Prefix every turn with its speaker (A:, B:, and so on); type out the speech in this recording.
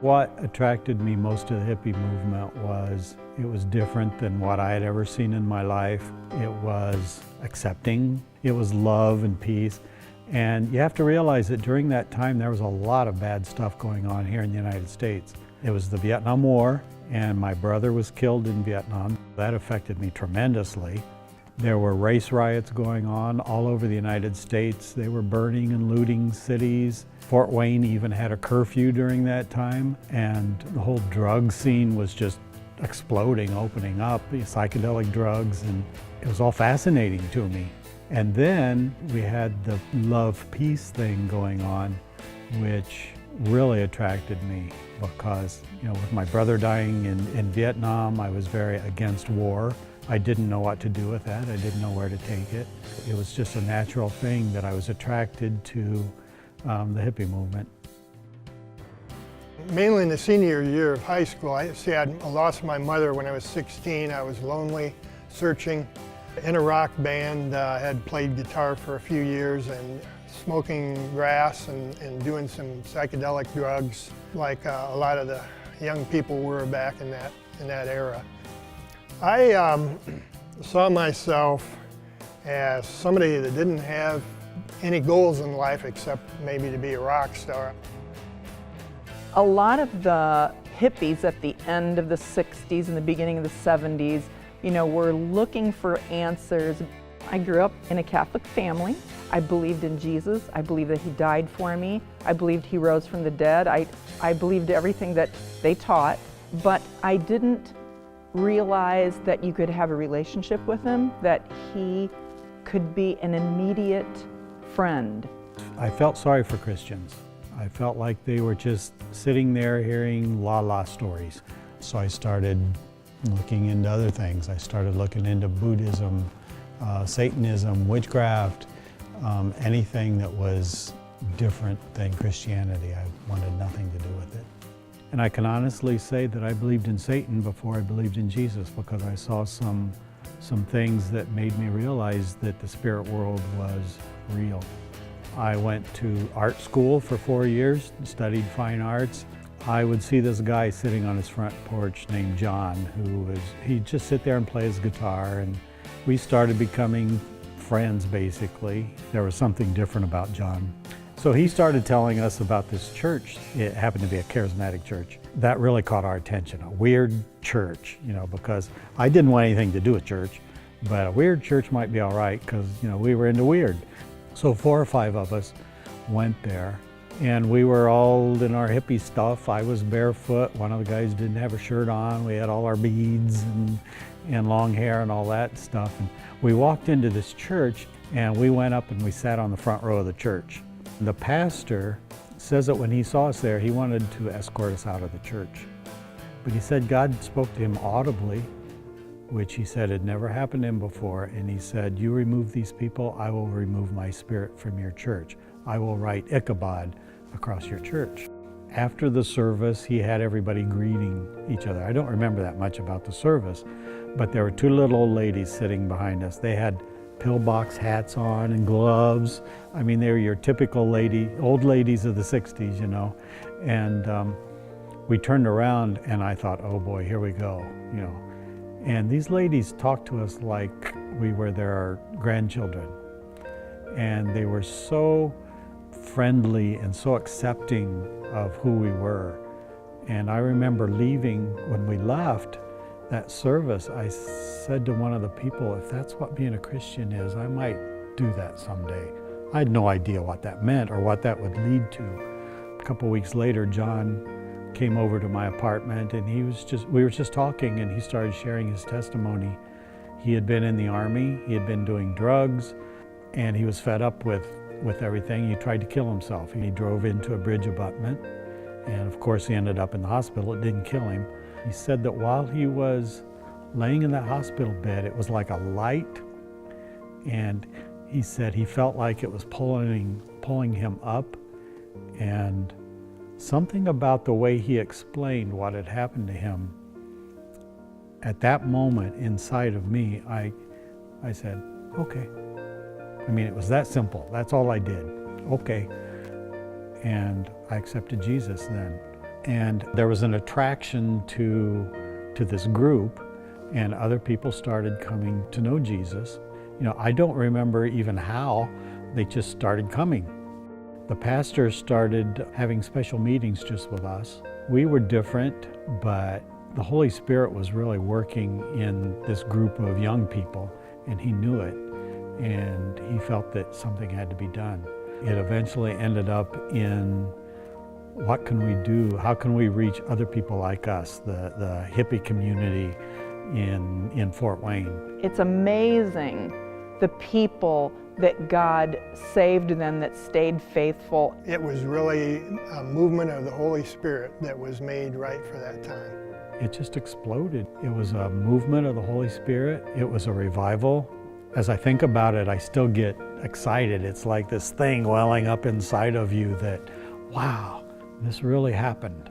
A: What attracted me most to the hippie movement was it was different than what I had ever seen in my life. It was accepting, it was love and peace. And you have to realize that during that time there was a lot of bad stuff going on here in the United States. It was the Vietnam War, and my brother was killed in Vietnam. That affected me tremendously. There were race riots going on all over the United States. They were burning and looting cities. Fort Wayne even had a curfew during that time, and the whole drug scene was just exploding, opening up, the psychedelic drugs, and it was all fascinating to me. And then we had the love-peace thing going on, which really attracted me because, with my brother dying in Vietnam, I was very against war. I didn't know what to do with that. I didn't know where to take it. It was just a natural thing that I was attracted to the hippie movement.
B: Mainly in the senior year of high school. I lost my mother when I was 16. I was lonely, searching. In a rock band, had played guitar for a few years and smoking grass and doing some psychedelic drugs like a lot of the young people were back in that era. I saw myself as somebody that didn't have any goals in life except maybe to be a rock star.
C: A lot of the hippies at the end of the 60s and the beginning of the 70s, were looking for answers. I grew up in a Catholic family. I believed in Jesus. I believed that he died for me. I believed he rose from the dead. I believed everything that they taught, but I didn't realize that you could have a relationship with him, that he could be an immediate friend.
A: I felt sorry for Christians. I felt like they were just sitting there hearing la-la stories. So I started looking into other things. I started looking into Buddhism, Satanism, witchcraft, anything that was different than Christianity. I wanted nothing to do with it. And I can honestly say that I believed in Satan before I believed in Jesus, because I saw some things that made me realize that the spirit world was real. I went to art school for 4 years, studied fine arts. I would see this guy sitting on his front porch named John, he'd just sit there and play his guitar, and we started becoming friends basically. There was something different about John. So he started telling us about this church. It happened to be a charismatic church. That really caught our attention, a weird church, because I didn't want anything to do with church, but a weird church might be all right because, we were into weird. So 4 or 5 of us went there, and we were all in our hippie stuff. I was barefoot. One of the guys didn't have a shirt on. We had all our beads and long hair and all that stuff. And we walked into this church, and we went up and we sat on the front row of the church. The pastor says that when he saw us there, he wanted to escort us out of the church. But he said God spoke to him audibly, which he said had never happened to him before. And he said, "You remove these people, I will remove my spirit from your church. I will write Ichabod across your church." After the service, he had everybody greeting each other. I don't remember that much about the service, but there were 2 little old ladies sitting behind us. They had pillbox hats on and gloves. I mean, they were your typical old ladies of the 60s, And we turned around and I thought, oh boy, here we go, And these ladies talked to us like we were their grandchildren. And they were so friendly and so accepting of who we were. And I remember leaving, when we left that service, I said to one of the people, if that's what being a Christian is, I might do that someday. I had no idea what that meant or what that would lead to. A couple weeks later, John came over to my apartment, and we were just talking, and he started sharing his testimony. He had been in the Army, he had been doing drugs, and he was fed up with everything. He tried to kill himself. He drove into a bridge abutment, and of course he ended up in the hospital. It didn't kill him. He said that while he was laying in that hospital bed, it was like a light, and he said he felt like it was pulling him up, and something about the way he explained what had happened to him, at that moment inside of me, I said, okay. I mean, it was that simple. That's all I did. Okay. And I accepted Jesus then. And there was an attraction to this group, and other people started coming to know Jesus. You know, I don't remember even how, they just started coming. The pastors started having special meetings just with us. We were different, but the Holy Spirit was really working in this group of young people, and he knew it, and he felt that something had to be done. It eventually ended up in, what can we do? How can we reach other people like us, the hippie community in Fort Wayne?
C: It's amazing the people that God saved then that stayed faithful.
B: It was really a movement of the Holy Spirit that was made right for that time.
A: It just exploded. It was a movement of the Holy Spirit. It was a revival. As I think about it, I still get excited. It's like this thing welling up inside of you that, wow, this really happened.